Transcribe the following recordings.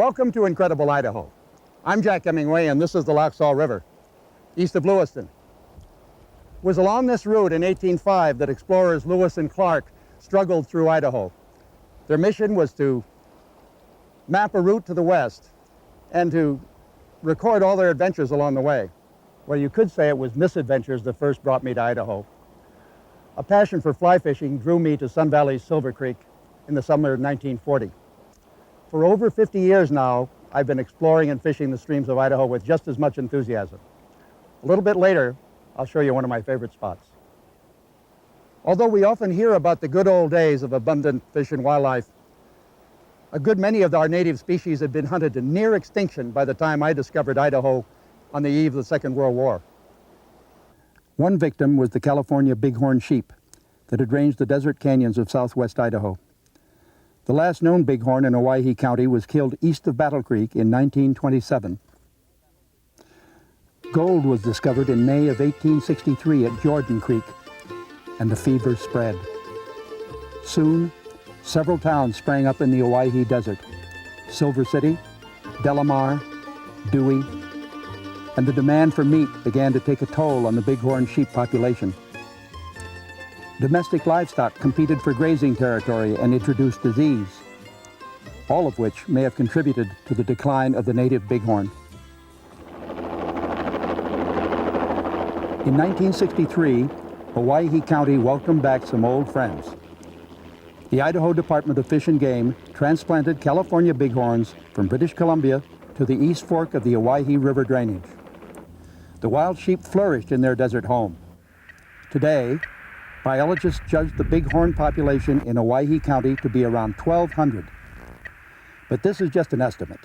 Welcome to Incredible Idaho. I'm Jack Hemmingway, and this is the Loscha River, east of Lewiston. It was along this route in 1805 that explorers Lewis and Clark struggled through Idaho. Their mission was to map a route to the west and to record all their adventures along the way. Well, you could say it was misadventures that first brought me to Idaho. A passion for fly fishing drew me to Sun Valley's Silver Creek in the summer of 1940. For over 50 years now, I've been exploring and fishing the streams of Idaho with just as much enthusiasm. A little bit later, I'll show you one of my favorite spots. Although we often hear about the good old days of abundant fish and wildlife, a good many of our native species had been hunted to near extinction by the time I discovered Idaho on the eve of the Second World War. One victim was the California bighorn sheep that had ranged the desert canyons of southwest Idaho. The last known bighorn in Owyhee County was killed east of Battle Creek in 1927. Gold was discovered in May of 1863 at Jordan Creek, and the fever spread. Soon, several towns sprang up in the Owyhee Desert: Silver City, Delamar, Dewey, and the demand for meat began to take a toll on the bighorn sheep population. Domestic livestock competed for grazing territory and introduced disease, all of which may have contributed to the decline of the native bighorn. In 1963, Owyhee County welcomed back some old friends. The Idaho Department of Fish and Game transplanted California bighorns from British Columbia to the East Fork of the Owyhee River drainage. The wild sheep flourished in their desert home. Today, biologists judge the bighorn population in Owyhee County to be around 1,200. But this is just an estimate.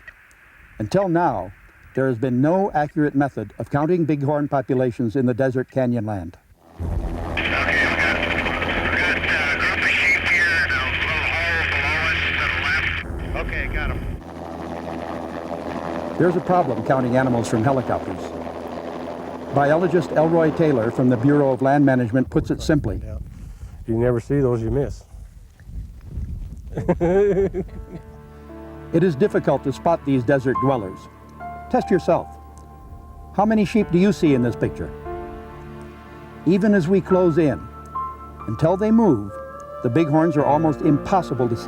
Until now, there has been no accurate method of counting bighorn populations in the desert canyon land. Okay, we got a group of sheep here in a little hole below us to the left. Okay, got them. There's a problem counting animals from helicopters. Biologist Elroy Taylor from the Bureau of Land Management puts it simply. You never see those, you miss. It is difficult to spot these desert dwellers. Test yourself. How many sheep do you see in this picture? Even as we close in, until they move, the bighorns are almost impossible to see.